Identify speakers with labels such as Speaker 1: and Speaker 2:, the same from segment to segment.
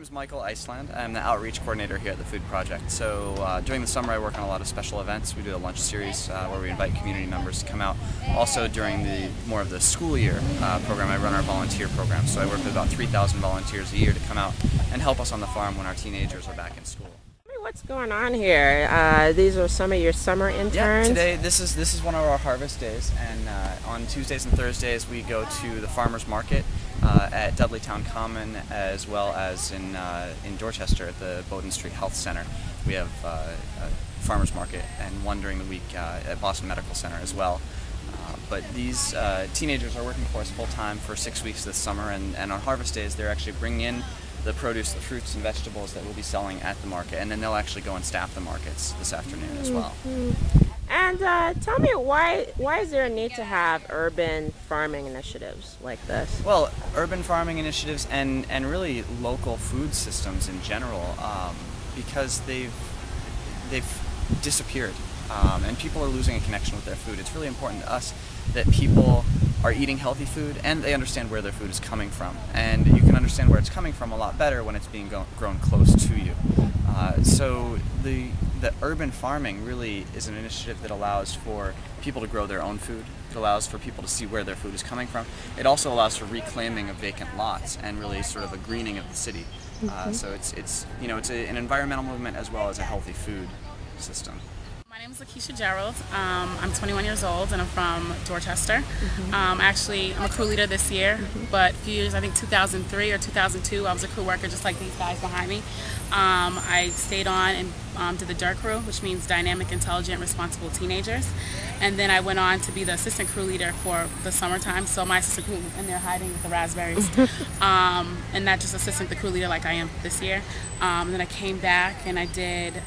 Speaker 1: name is Michael Iceland. I'm the outreach coordinator here at the Food Project. So during the summer I work on a lot of special events. We do a lunch series where we invite community members to come out. Also during the more of the school year program, I run our volunteer program. So I work with about 3,000 volunteers a year to come out and help us on the farm when our teenagers are back in school.
Speaker 2: What's going on here? These are some of your summer interns?
Speaker 1: Yeah, today this is one of our harvest days, and on Tuesdays and Thursdays we go to the farmers market at Dudleytown Common, as well as in Dorchester at the Bowdoin Street Health Center. We have a farmers market, and one during the week at Boston Medical Center as well. But these teenagers are working for us full time for 6 weeks this summer, and on harvest days they're actually bringing in the produce, the fruits and vegetables that we'll be selling at the market, and then they'll actually go and staff the markets this afternoon as well.
Speaker 2: And tell me, why is there a need to have urban farming initiatives like this?
Speaker 1: Well, urban farming initiatives and really local food systems in general, because they've disappeared, and people are losing a connection with their food. It's really important to us that people are eating healthy food and they understand where their food is coming from. And you can understand where it's coming from a lot better when it's being grown close to you. So the urban farming really is an initiative that allows for people to grow their own food. It allows for people to see where their food is coming from. It also allows for reclaiming of vacant lots and really sort of a greening of the city. So it's an environmental movement as well as a healthy food system.
Speaker 3: My name is Lakeisha Gerald. I'm 21 years old and I'm from Dorchester. Actually, I'm a crew leader this year, but a few years, I think 2003 or 2002, I was a crew worker just like these guys behind me. I stayed on and did the DIRT crew, which means Dynamic, Intelligent, Responsible Teenagers. And then I went on to be the assistant crew leader for the summertime. So my assistant crew was in there hiding with the raspberries. And not just assistant the crew leader like I am this year. And then I came back and I did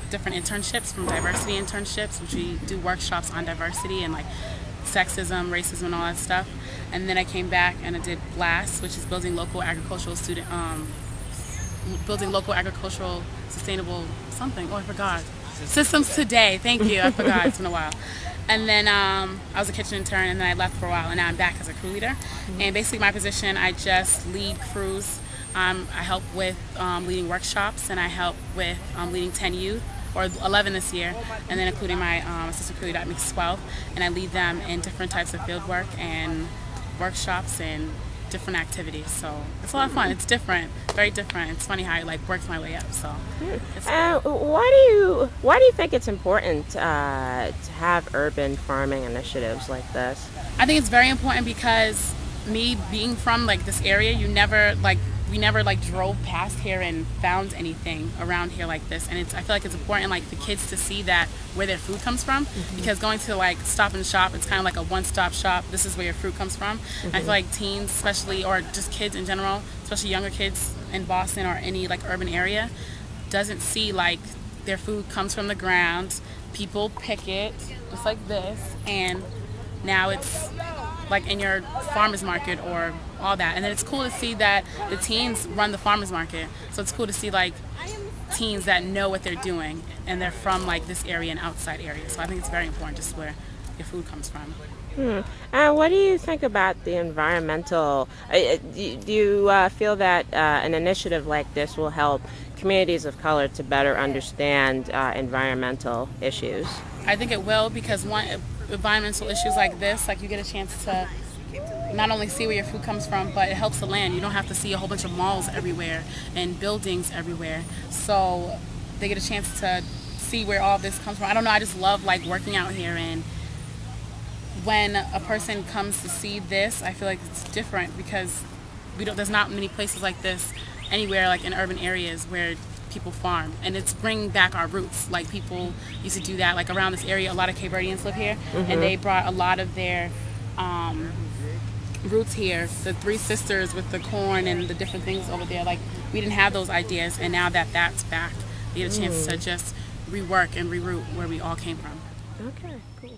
Speaker 3: different internships, from diversity internships, which we do workshops on diversity and like sexism, racism, and all that stuff. And then I came back and I did BLAST, which is building local agricultural sustainable something. Oh, I forgot. Systems Today. Thank you. I forgot. It's been a while. And then I was a kitchen intern, and then I left for a while, and now I'm back as a crew leader. And basically, my position, I just lead crews. I help with leading workshops, and I help with leading 10 youth, or 11 this year, and then including my assistant crew leader, that makes 12, and I lead them in different types of field work and workshops and different activities. So it's a lot of fun. It's different, very different. It's funny how I like worked my way up. So
Speaker 2: why do you think it's important to have urban farming initiatives like this?
Speaker 3: I think it's very important because me being from like this area, we never drove past here and found anything around here like this, and I feel like it's important like the kids to see that where their food comes from, because going to like Stop and Shop, it's kind of like a one-stop shop. This is where your fruit comes from. I feel like teens, especially, or just kids in general, especially younger kids in Boston or any like urban area, doesn't see like their food comes from the ground. People pick it just like this, and now it's like in your farmer's market or all that. And then it's cool to see that the teens run the farmer's market. So it's cool to see like teens that know what they're doing and they're from like this area and outside areas. So I think it's very important just where your food comes from.
Speaker 2: What do you think about the environmental, do you feel that an initiative like this will help communities of color to better understand environmental issues?
Speaker 3: I think it will, because environmental issues like this, like you get a chance to not only see where your food comes from, but it helps the land. You don't have to see a whole bunch of malls everywhere and buildings everywhere. So they get a chance to see where all this comes from. I don't know, I just love like working out here, and when a person comes to see this, I feel like it's different because there's not many places like this anywhere like in urban areas where people farm, and it's bringing back our roots. Like people used to do that like around this area. A lot of Cape Verdeans live here, and they brought a lot of their roots here. The Three Sisters with the corn and the different things over there, like we didn't have those ideas, and now that that's back, we get a chance to just rework and reroute where we all came from.
Speaker 2: Okay, cool.